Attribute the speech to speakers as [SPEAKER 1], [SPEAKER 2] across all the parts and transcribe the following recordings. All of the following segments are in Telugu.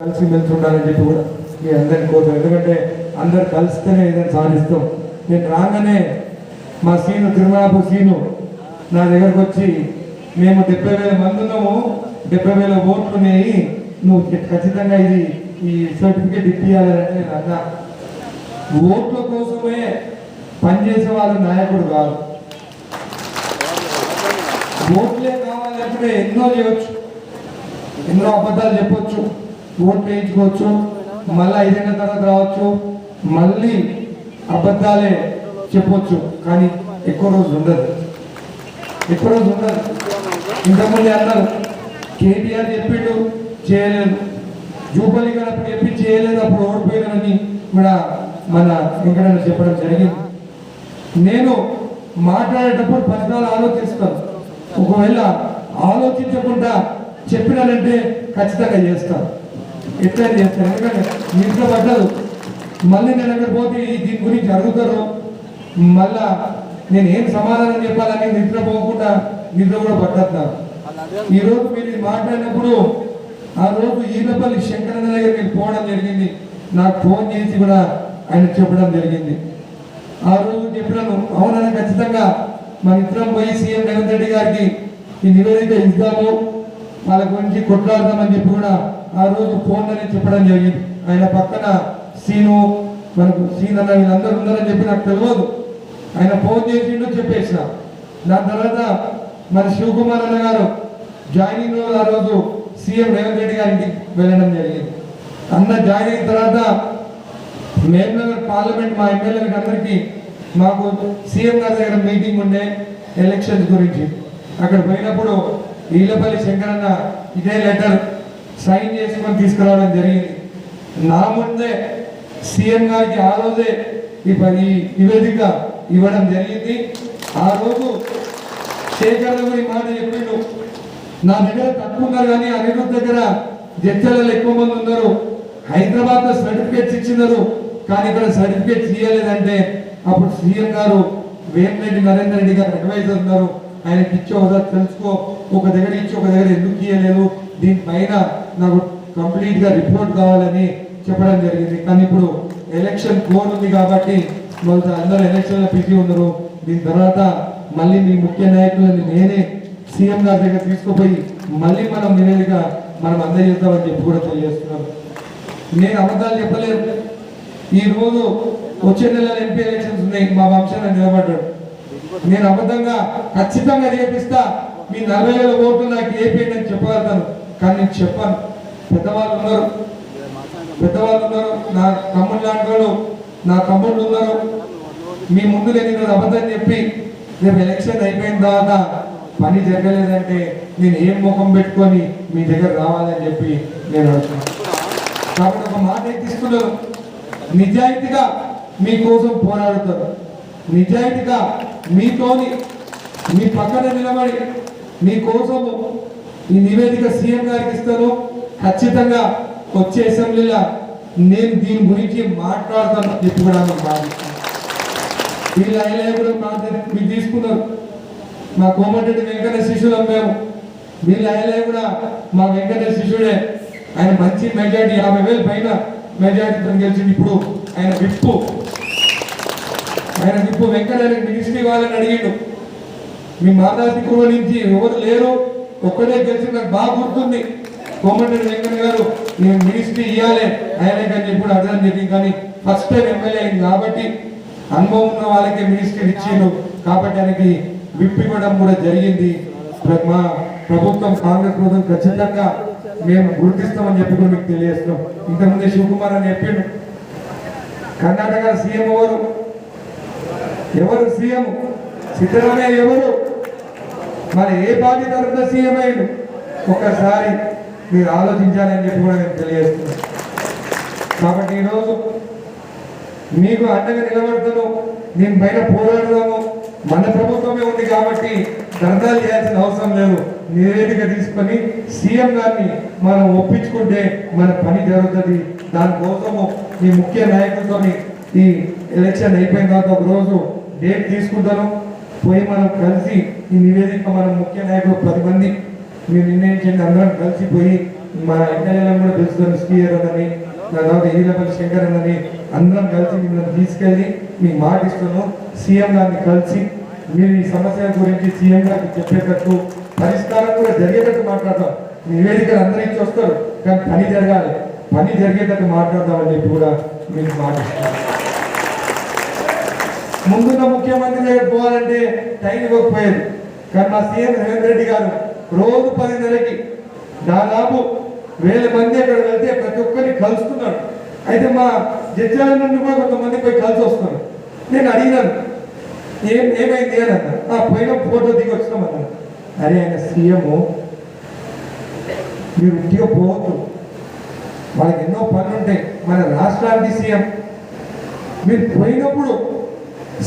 [SPEAKER 1] కలిసి మెలిసి ఉండాలని చెప్పి కూడా మీ అందరిని కోరుతాం. ఎందుకంటే అందరు కలిస్తేనే ఏదైనా సాధిస్తాం. నేను రాగానే మా సీను తిరుమలాపు సీను నా దగ్గరకు వచ్చి మేము 70,000 మంది ఉన్నాము, 70,000 ఓట్లు ఉన్నాయి, నువ్వు ఖచ్చితంగా ఇది ఈ సర్టిఫికేట్ ఇప్పియాలంటే నేను అన్నా, ఓట్ల కోసమే పనిచేసే వాళ్ళు నాయకుడు కాదు. ఓట్లే కావాలంటే ఎన్నో చేయవచ్చు, ఎన్నో అబద్ధాలు చెప్పొచ్చు, ఓట్లు వేయించుకోవచ్చు, మళ్ళీ 5 ఏళ్ళ తర్వాత రావచ్చు, మళ్ళీ అబద్ధాలే చెప్పొచ్చు, కానీ ఎక్కువ రోజు ఉండదు. ఇంతకుముందు అన్నారు కేటీఆర్ చెప్పిండు చేయలేదు, జూపల్లి గారు అప్పుడు చెప్పి చేయలేదు, అప్పుడు ఓడిపోయారని కూడా మన వెంకటన్న చెప్పడం జరిగింది. నేను మాట్లాడేటప్పుడు ప్రశ్నలు ఆలోచిస్తాను, ఒకవేళ ఆలోచించకుండా చెప్పినానంటే ఖచ్చితంగా చేస్తాను, ఎట్లయినా చేస్తాను. ఎందుకంటే నిద్ర పడ్డదు, మళ్ళీ నేను అక్కడ పోతే దీని గురించి అడుగుతారు, మళ్ళా నేను ఏం సమాధానం చెప్పాలని నిద్రపోకుండా నిద్ర కూడా పట్టద్దాను. ఈరోజు మీరు మాట్లాడినప్పుడు ఆ రోజు ఈలపల్లి శంకరన్న దగ్గర మీరు పోవడం జరిగింది, నాకు ఫోన్ చేసి కూడా ఆయన చెప్పడం జరిగింది. ఆ రోజు చెప్పినాను, అవునన్నా ఖచ్చితంగా మన ఇద్దరం పోయి సీఎం రేవంత్ రెడ్డి గారికి ఈ నివేదిక ఇద్దాము, వాళ్ళ గురించి కొట్లాడదామని చెప్పి కూడా ఆ రోజు ఫోన్లోనే చెప్పడం జరిగింది. ఆయన పక్కన సీను, మనకు సీన్ అన్న వీళ్ళందరూ ఉన్నారని చెప్పి నాకు తెలియదు, ఆయన ఫోన్ చేసిండు చెప్పేసిన. దాని తర్వాత మన శివకుమార్ అన్న గారు జాయినింగ్ రోజు ఆ రోజు సీఎం రేవంత్ రెడ్డి గారికి వెళ్ళడం జరిగింది. అన్న జాయిన్ అయిన తర్వాత మేమునగర్ పార్లమెంట్ మా ఎమ్మెల్యేలకు అందరికీ మాకు సీఎం గారి దగ్గర మీటింగ్ ఉండే ఎలక్షన్స్ గురించి. అక్కడ పోయినప్పుడు ఈలపల్లి శంకరన్న ఇదే లెటర్ సైన్ చేసుకొని తీసుకురావడం జరిగింది. నా ముందే సీఎం గారికి ఆ రోజే ఈ నివేదిక ఇవ్వడం జరిగింది. ఆ రోజు శేఖర్ గారి మాట చెప్పిండు, నా దగ్గర తక్కువ ఉన్నారు కానీ అనిరుద్ధ్ దగ్గర జడ్చలలో ఎక్కువ మంది ఉన్నారు, హైదరాబాద్ లో సర్టిఫికేట్స్ ఇచ్చినారు కానీ ఇక్కడ సర్టిఫికేట్స్ ఇవ్వలేదంటే అప్పుడు సీఎం గారు వేమిరెడ్డి నరేందర్ రెడ్డి గారు అడ్వైజర్ ఉన్నారు, ఆయనకి ఇచ్చే ఒకసారి తెలుసుకో, ఒక దగ్గర ఇచ్చి ఒక దగ్గర ఎందుకు ఇవ్వలేదు, దీనిపైన నాకు కంప్లీట్ గా రిపోర్ట్ కావాలని చెప్పడం జరిగింది. కానీ ఇప్పుడు ఎలక్షన్ కోడ్ ఉంది కాబట్టి మొదట అందరూ ఎలక్షన్ లో బిజీ ఉన్నారు. దీని తర్వాత మళ్ళీ మీ ముఖ్య నాయకులని నేనే సీఎం గారి దగ్గర తీసుకుపోయి మళ్ళీ మనం నివేదిక మనం అందజేస్తామని చెప్పి కూడా తెలియజేస్తున్నాం. నేను అబద్ధాలు చెప్పలేదు. ఈ రోజు వచ్చే నెల ఎంపీ ఎలక్షన్స్ ఉన్నాయి, మా వంశాన్ని నిలబడ్డాడు, నేను అబద్ధంగా ఖచ్చితంగా చేపిస్తా, మీ 40,000 ఓట్లు నాకు ఏపీ అని చెప్పగలుగుతాను, కానీ నేను చెప్పాను. పెద్దవాళ్ళు ఉన్నారు, నా తమ్ముడు లాంటి వాళ్ళు, నా తమ్ముళ్ళు ఉన్నారు, మీ ముందు నేను ఈరోజు అబద్ధం చెప్పి రేపు ఎలక్షన్ అయిపోయిన తర్వాత పని జరగలేదంటే నేను ఏం ముఖం పెట్టుకొని మీ దగ్గర రావాలని చెప్పి నేను అంటున్నాను. కాబట్టి ఒక మాట ఎక్కిస్తున్నారు, నిజాయితీగా మీకోసం పోరాడుతారు, నిజాయితీగా మీతోని మీ పక్కన నిలబడి మీకోసము ఈ నివేదిక సీఎం గారికి ఇస్తాను. ఖచ్చితంగా వచ్చే అసెంబ్లీలో నేను దీని గురించి మాట్లాడతాను చెప్పి కూడా భావిస్తాను. వీళ్ళు అయినా కూడా మీరు తీసుకున్నారు, మా కోమటిరెడ్డి వెంకట శిష్యులం మేము, వీళ్ళు అయినా కూడా మా వెంకట శిష్యుడే, ఆయన మంచి మెజార్టీ 50,000 పైన మెజార్టీతో గెలిచింది. ఇప్పుడు ఆయన విప్పు వెంకటయ్య మినిస్ట్రీ వాళ్ళని అడిగిండు, మీ మాదాసికుల నుంచి ఎవరు లేరు, ఒక్కడే గెలిచి నాకు బాగా గుర్తుంది, కోమటిరెడ్డి వెంకయ్య గారు నేను మినిస్ట్రీ ఇవ్వాలి ఆయనే కానీ చెప్పి అడగడం జరిగింది. కానీ ఫస్ట్ టైం ఎమ్మెల్యే అయింది కాబట్టి అనుభవం ఉన్న వాళ్ళకే మినిస్ట్రీ ఇచ్చిండు కాబట్టి ఆయనకి విప్ ఇవ్వడం కూడా జరిగింది. మా ప్రభుత్వం కాంగ్రెస్ ప్రభుత్వం ఖచ్చితంగా మేము గుర్తిస్తామని చెప్పి కూడా మీకు తెలియజేస్తున్నాం. ఇంతకుముందే శివకుమార్ అని చెప్పిండు, కర్ణాటక సీఎం ఎవరు సీఎం సిద్ధరామయ్య ఎవరు, మరి ఏ పార్టీ తరఫున సీఎం అయ్యిండు, ఒక్కసారి మీరు ఆలోచించాలని చెప్పి కూడా నేను తెలియజేస్తున్నాను. కాబట్టి ఈరోజు మీకు అండగా నిలబడతాను, నేను పైన పోరాడదాము, మన ప్రభుత్వమే ఉంది కాబట్టి ధర్నాలు చేయాల్సిన అవసరం లేదు, నివేదిక తీసుకొని సీఎం గారిని మనం ఒప్పించుకుంటే మన పని జరుగుతుంది. దానికోసము మీ ముఖ్య నాయకులతో ఈ ఎలక్షన్ అయిపోయిన తర్వాత ఒక రోజు డేట్ తీసుకుంటాను, పోయి మనం కలిసి ఈ నివేదిక మన ముఖ్య నాయకులు 10 మంది మీరు నిర్ణయించండి, అందరం కలిసిపోయి మా ఎమ్మెల్యేలను కూడా తెలుసుకొని శ్రీయర్ అని తర్వాత ఈలపల్లి శంకర్ అని అందరం కలిసి మిమ్మల్ని తీసుకెళ్ళి మీ మాట ఇస్తున్నాను. సీఎం గారిని కలిసి మీరు ఈ సమస్యల గురించి సీఎం గారికి చెప్పేటట్టు పరిష్కారం కూడా జరిగేటట్టు మాట్లాడతాం. నివేదికలు అందరూ ఇచ్చి వస్తారు, కానీ పని జరగాలి, పని జరిగేటట్టు మాట్లాడదామని చెప్పి కూడా మీకు మాట్లాడుతున్నాను. ముందున్న ముఖ్యమంత్రి దగ్గర పోవాలంటే టైం ఇవ్వకపోయేది, కానీ మా సీఎం రేవంత్ రెడ్డి గారు రోజు 10 నెలలకి దాదాపు 1000 మంది అక్కడ వెళ్తే ప్రతి ఒక్కరిని కలుస్తున్నారు. అయితే మా జడ్జాల నుండి కూడా కొంతమంది పోయి కలిసి వస్తున్నారు. నేను అడిగినాను ఏమైంది అని అన్నారు. పోయిన ఫోటో దిగి వచ్చినాం అన్నారు. అరే ఆయన సీఎం, మీరు ఉట్టిగా పోవద్దు, వాళ్ళకి ఎన్నో పనులు ఉంటాయి. మన రాష్ట్రానికి సీఎం, మీరు పోయినప్పుడు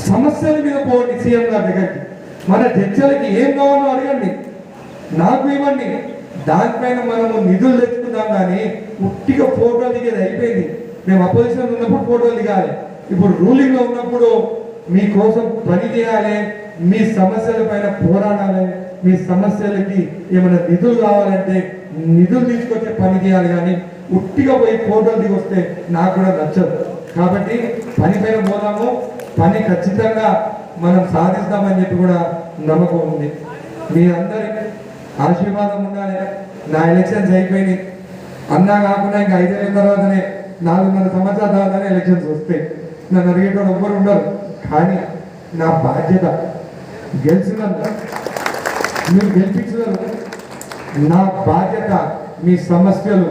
[SPEAKER 1] సమస్యల మీద పోండి సీఎం గారి దగ్గరికి. మన చర్చలకి ఏం కావాలో అడగండి, నాకు ఇవ్వండి, దానిపైన మనము నిధులు తెచ్చుకుందాం. కానీ ఉట్టిగా ఫోటోలు దిగేది అయిపోయింది. మేము అపోజిషన్ ఉన్నప్పుడు ఫోటోలు దిగాలి, ఇప్పుడు రూలింగ్లో ఉన్నప్పుడు మీకోసం పని చేయాలి, మీ సమస్యల పైన పోరాడాలి. మీ సమస్యలకి ఏమైనా నిధులు కావాలంటే నిధులు తీసుకొచ్చే పని చేయాలి. కానీ ఉట్టిగా పోయి ఫోటోలు దిగి వస్తే నాకు కూడా నచ్చదు. కాబట్టి పని పైన పోదాము, పని ఖచ్చితంగా మనం సాధిస్తామని చెప్పి కూడా నమ్మకం ఉంది. మీ అందరి ఆశీర్వాదం ఉండాలి. నా ఎలక్షన్స్ అయిపోయినాయి అన్నా కాకుండా ఇంకా 5 ఏళ్ళ తర్వాతనే 4.5 సంవత్సరాల తర్వాతనే ఎలక్షన్స్ వస్తాయి. నన్ను అడిగేటోడు ఎవ్వరు ఉండరు. కానీ నా బాధ్యత గెలిచినంత, మీరు గెలిపించినారు, నా బాధ్యత మీ సమస్యలు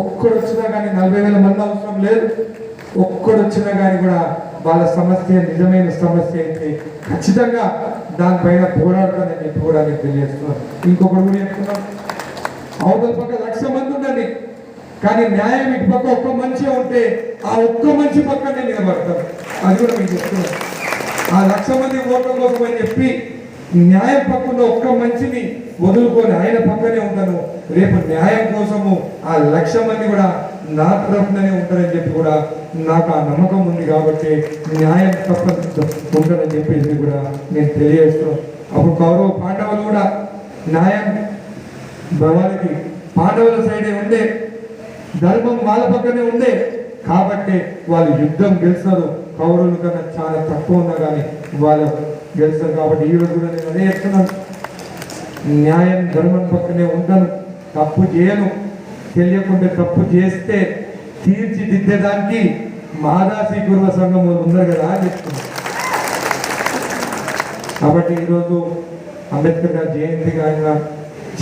[SPEAKER 1] ఒక్కడొచ్చినా కానీ 40,000 మంది అవసరం లేదు, ఒక్కడొచ్చినా కానీ కూడా వాళ్ళ సమస్య నిజమైన సమస్య అయితే ఖచ్చితంగా దానిపైన పోరాడతానని చెప్పి కూడా నేను తెలియజేస్తున్నాను. ఇంకొకటి కూడా చెప్తున్నాను, అవతల పక్క 1,00,000 మంది ఉండండి, కానీ న్యాయం ఇటు పక్క ఒక్క మనిషి ఉంటే ఆ ఒక్క మనిషి పక్కనే నిలబడతారు. అది కూడా మీకు చెప్తున్నాను. ఆ 1,00,000 మంది ఓట్ల కోసం అని చెప్పి న్యాయం పక్కన ఒక్క మనిషిని వదులుకొని ఆయన పక్కనే ఉంటాను. రేపు న్యాయం కోసము ఆ 1,00,000 మంది కూడా నా తరఫుననే ఉంటారని చెప్పి కూడా నాకు ఆ నమ్మకం ఉంది. కాబట్టి న్యాయం తప్ప ఉంటారని చెప్పేసి కూడా నేను తెలియజేస్తున్నాను. అప్పుడు కౌరవ పాండవులు కూడా న్యాయం వాళ్ళకి పాండవుల సైడే ఉండే, ధర్మం వాళ్ళ పక్కనే ఉండే, కాబట్టి వాళ్ళు యుద్ధం గెలిచారు. కౌరవుల కన్నా చాలా తక్కువ ఉన్నా కానీ వాళ్ళు గెలిచారు. కాబట్టి ఈ రోజు కూడా నేను అదే చెప్తున్నాను, న్యాయం ధర్మం పక్కనే ఉంటాను, తప్పు చేయను. తెలియకుండా తప్పు చేస్తే తీర్చిదిద్దేదానికి మహాదాసి గురువ సంఘం ఉన్నారు కదా అని చెప్తున్నాను. కాబట్టి ఈరోజు అంబేద్కర్ గారి జయంతి కానీ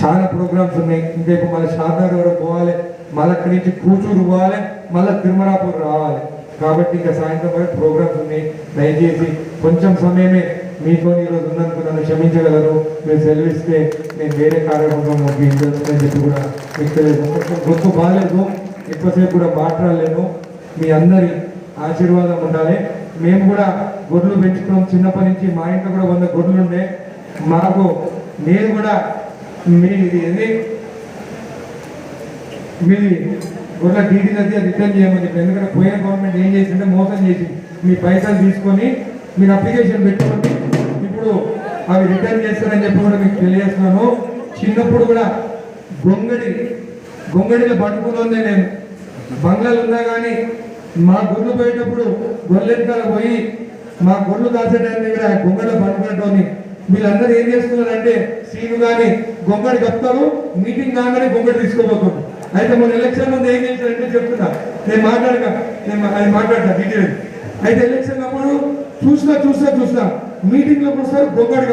[SPEAKER 1] చాలా ప్రోగ్రామ్స్ ఉన్నాయి. ఇంకేపు మళ్ళీ షాద్నగర్ వరకు పోవాలి, మళ్ళీ అక్కడి నుంచి కూచూరు పోవాలి, మళ్ళీ తిరుమలాపూర్ రావాలి. కాబట్టి ఇంకా సాయంత్రం వరకు ప్రోగ్రామ్స్ ఉన్నాయి. దయచేసి కొంచెం సమయమే మీతో ఈరోజు ఉన్నందుకు నన్ను క్షమించగలరు. మీరు సెలవిస్తే నేను వేరే కార్యక్రమం ఇంట్రెస్ట్ని చెప్పి కూడా మీకు తెలియదు. గొంతు బాగాలేదు, ఎక్కువసేపు కూడా మాట్లాడలేను. మీ అందరి ఆశీర్వాదం ఉండాలి. మేము కూడా గొర్రెలు పెంచుకున్నాం చిన్నప్పటి నుంచి. మా ఇంట్లో కూడా 100 గొర్రెలు ఉండే. మాకు నేను కూడా మీది గొర్రెల డీడీ నది రిటర్న్ చేయమని చెప్పి, ఎందుకంటే పోయిన గవర్నమెంట్ ఏం చేసిందంటే మోసం చేసి మీ పైసలు తీసుకొని మీరు అప్లికేషన్ పెట్టుకోండి, ఇప్పుడు అవి రిటర్న్ చేస్తారని చెప్పి కూడా మీకు తెలియజేస్తున్నాను. చిన్నప్పుడు కూడా గొంగడిలో పట్టుకున్నదే నేను. బంగ్లాలు ఉన్నా కానీ మా గొర్రెలు పోయేటప్పుడు గొర్రెంకాల పోయి మా గొర్రెలు కాసేటాన్ని దగ్గర గొంగడిలో పట్టుకునేటోని. వీళ్ళందరూ ఏం చేస్తున్నారంటే సీను కానీ గొంగడి కప్తారు, మీటింగ్ కాగానే గొంగడి తీసుకోబోతున్నారు. అయితే మన ఎలక్షన్ ముందు ఏం చేశారంటే చెప్తున్నా, నేను మాట్లాడతా డీటెయిల్. అయితే ఎలక్షన్ అప్పుడు చూసినా మీటింగ్ లో వస్తారు గొంగడి